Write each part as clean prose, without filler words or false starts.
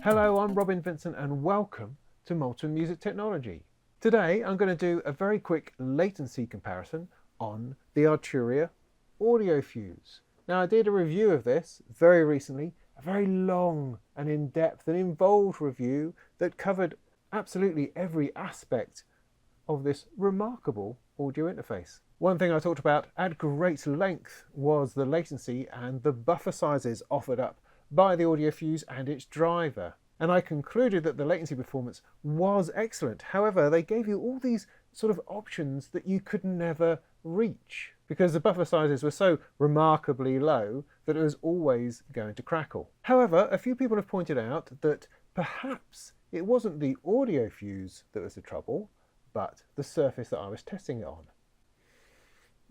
Hello, I'm Robin Vincent and welcome to Molten Music Technology. Today I'm going to do a very quick latency comparison on the Arturia Audiofuse. Now I did a review of this very recently, a very long and in-depth and involved review that covered absolutely every aspect of this remarkable audio interface. One thing I talked about at great length was the latency and the buffer sizes offered up by the Audiofuse and its driver. And I concluded that the latency performance was excellent. However, they gave you all these sort of options that you could never reach because the buffer sizes were so remarkably low that it was always going to crackle. However, a few people have pointed out that perhaps it wasn't the Audiofuse that was the trouble, but the surface that I was testing it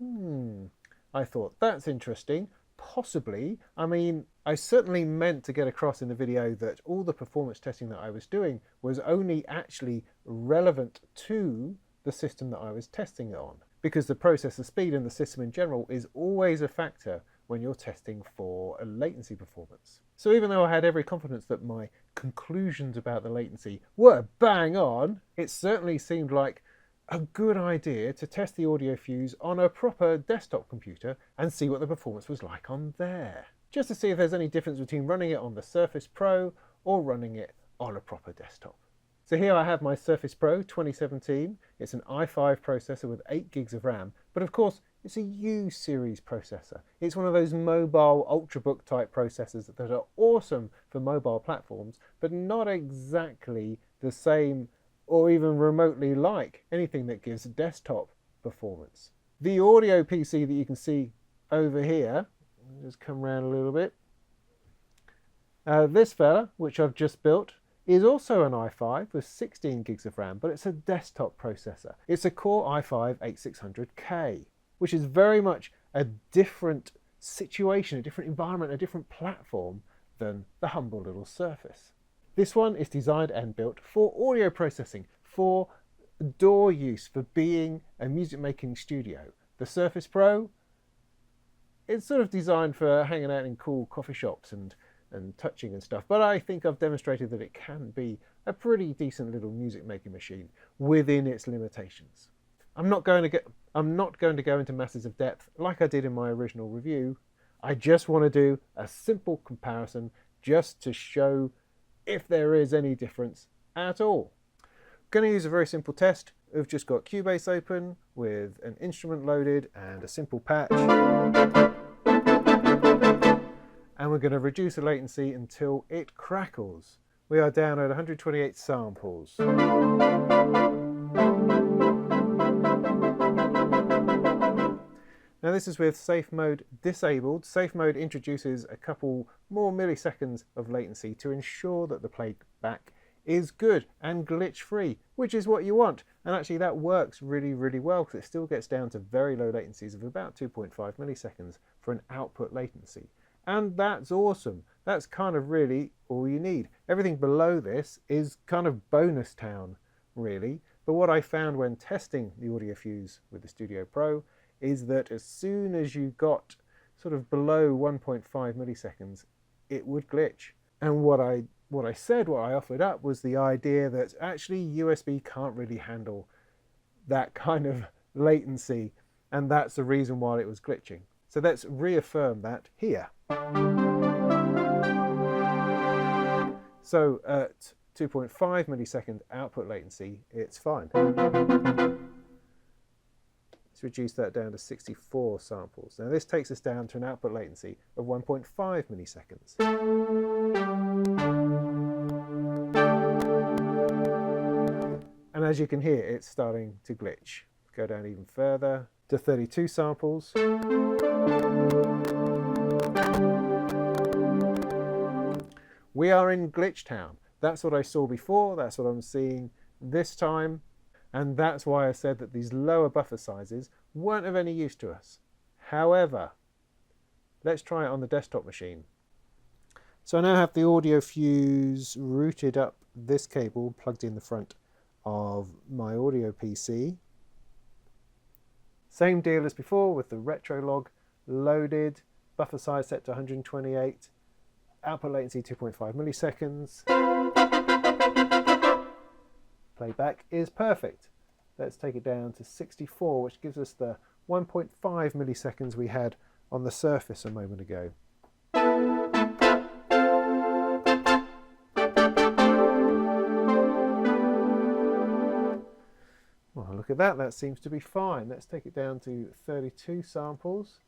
on. I thought that's interesting. Possibly. I mean, I certainly meant to get across in the video that all the performance testing that I was doing was only actually relevant to the system that I was testing it on, because the processor speed and the system in general is always a factor when you're testing for a latency performance. So even though I had every confidence that my conclusions about the latency were bang on, it certainly seemed like a good idea to test the Audiofuse on a proper desktop computer and see what the performance was like on there, just to see if there's any difference between running it on the Surface Pro or running it on a proper desktop. So here I have my Surface Pro 2017. It's an i5 processor with 8 gigs of RAM, but of course it's a U series processor. It's one of those mobile ultrabook type processors that are awesome for mobile platforms, but not exactly the same or even remotely like anything that gives desktop performance. The audio PC that you can see over here, just come around a little bit, this fella, which I've just built, is also an i5 with 16 gigs of RAM, but it's a desktop processor. It's a Core i5-8600K, which is very much a different situation, a different environment, a different platform than the humble little Surface. This one is designed and built for audio processing, for DAW use, for being a music making studio. The Surface Pro, it's sort of designed for hanging out in cool coffee shops and touching and stuff, but I think I've demonstrated that it can be a pretty decent little music making machine within its limitations. I'm not going to go into masses of depth like I did in my original review. I just want to do a simple comparison just to show if there is any difference at all. I'm going to use a very simple test. We've just got Cubase open with an instrument loaded and a simple patch. And we're going to reduce the latency until it crackles. We are down at 128 samples. Now this is with safe mode disabled. Safe mode introduces a couple more milliseconds of latency to ensure that the playback is good and glitch free, which is what you want. And actually that works really, really well because it still gets down to very low latencies of about 2.5 milliseconds for an output latency. And that's awesome. That's kind of really all you need. Everything below this is kind of bonus town, really. But what I found when testing the Audiofuse with the Studio Pro is that as soon as you got sort of below 1.5 milliseconds, it would glitch. And what I offered up was the idea that actually USB can't really handle that kind of latency, and that's the reason why it was glitching. So let's reaffirm that here. So at 2.5 millisecond output latency, it's fine. Let's reduce that down to 64 samples. Now this takes us down to an output latency of 1.5 milliseconds. And as you can hear, it's starting to glitch. Go down even further to 32 samples. We are in glitch town. That's what I saw before, that's what I'm seeing this time. And that's why I said that these lower buffer sizes weren't of any use to us. However, let's try it on the desktop machine. So I now have the Audiofuse routed up this cable plugged in the front of my audio PC. Same deal as before with the retro log loaded, buffer size set to 128, output latency 2.5 milliseconds. Playback is perfect. Let's take it down to 64, which gives us the 1.5 milliseconds we had on the Surface a moment ago. Well, look at that, that seems to be fine. Let's take it down to 32 samples.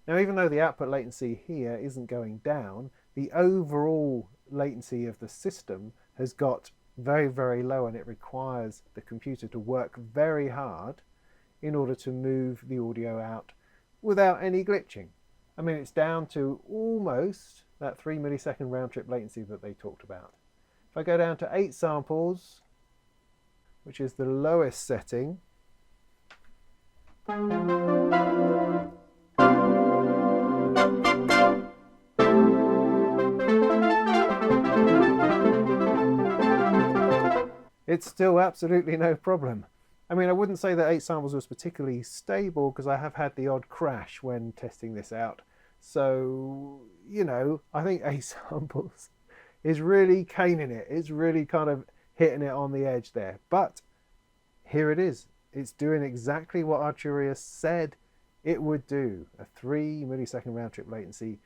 Now, even though the output latency here isn't going down, the overall latency of the system has got very, very low, and it requires the computer to work very hard in order to move the audio out without any glitching. I mean, it's down to almost that 3 millisecond round trip latency that they talked about. If I go down to 8 samples, which is the lowest setting, it's still absolutely no problem. I mean, I wouldn't say that 8 samples was particularly stable, because I have had the odd crash when testing this out. So, you know, I think 8 samples is really caning it. It's really kind of hitting it on the edge there. But here it is. It's doing exactly what Arturia said it would do. A 3 millisecond round trip latency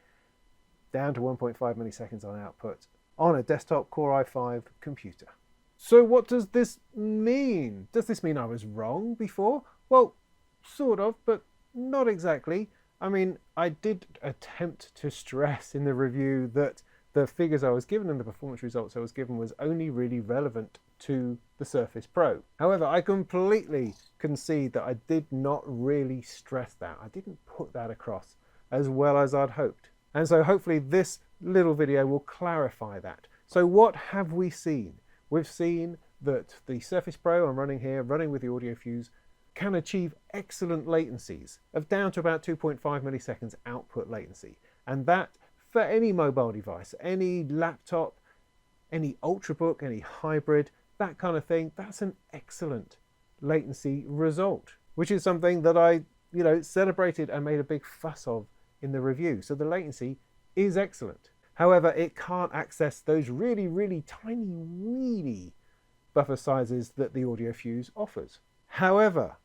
down to 1.5 milliseconds on output on a desktop Core i5 computer. So what does this mean? Does this mean I was wrong before? Well, sort of, but not exactly. I mean, I did attempt to stress in the review that the figures I was given and the performance results I was given was only really relevant to the Surface Pro. However, I completely concede that I did not really stress that. I didn't put that across as well as I'd hoped. And so hopefully this little video will clarify that. So what have we seen? We've seen that the Surface Pro I'm running here, running with the Audiofuse, can achieve excellent latencies of down to about 2.5 milliseconds output latency. And that, for any mobile device, any laptop, any Ultrabook, any hybrid, that kind of thing, that's an excellent latency result, which is something that I, celebrated and made a big fuss of in the review. So the latency is excellent. However, it can't access those really, really tiny, weedy buffer sizes that the Audiofuse offers. However,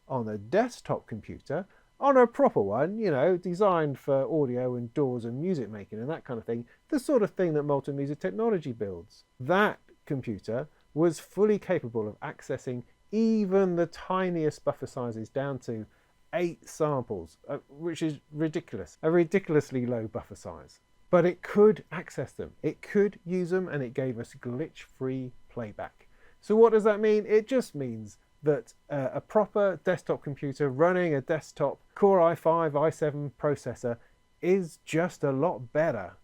on a desktop computer, on a proper one, designed for audio and DAWs and music making and that kind of thing, the sort of thing that Molten Music Technology builds, that computer was fully capable of accessing even the tiniest buffer sizes down to 8 samples, which is ridiculous, a ridiculously low buffer size. But it could access them, it could use them, and it gave us glitch-free playback. So what does that mean? It just means that a proper desktop computer running a desktop Core i5, i7 processor is just a lot better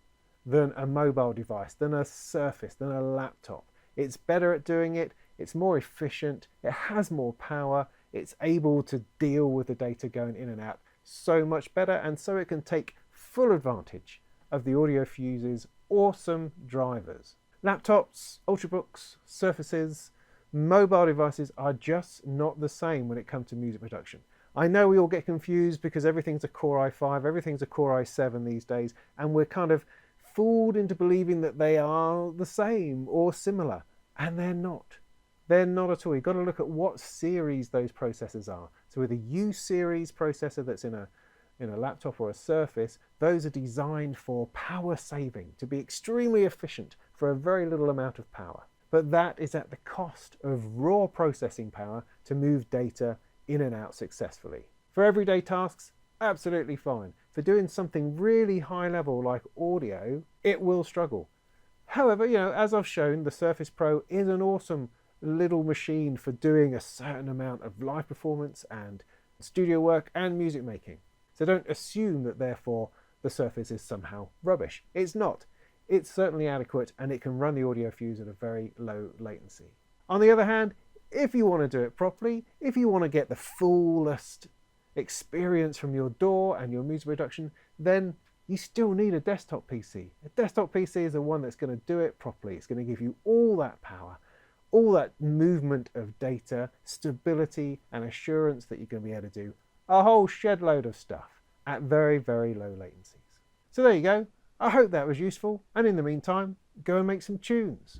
than a mobile device, than a Surface, than a laptop. It's better at doing it, it's more efficient, it has more power, it's able to deal with the data going in and out so much better, and so it can take full advantage of the Audiofuse's awesome drivers. Laptops, Ultrabooks, Surfaces, mobile devices are just not the same when it comes to music production. I know we all get confused because everything's a Core i5, everything's a Core i7 these days, and we're kind of fooled into believing that they are the same or similar, and they're not. They're not at all. You've got to look at what series those processors are. So with a U series processor that's in a laptop or a Surface, those are designed for power saving, to be extremely efficient for a very little amount of power. But that is at the cost of raw processing power to move data in and out successfully. For everyday tasks, absolutely fine. For doing something really high level like audio, it will struggle. However, as I've shown, the Surface Pro is an awesome little machine for doing a certain amount of live performance and studio work and music making. So don't assume that therefore the Surface is somehow rubbish. It's not. It's certainly adequate, and it can run the Audiofuse at a very low latency. On the other hand, if you want to do it properly, if you want to get the fullest experience from your DAW and your music production, then you still need a desktop PC. A desktop PC is the one that's going to do it properly. It's going to give you all that power, all that movement of data, stability and assurance that you're going to be able to do a whole shed load of stuff at very, very low latencies. So there you go. I hope that was useful, and in the meantime, go and make some tunes.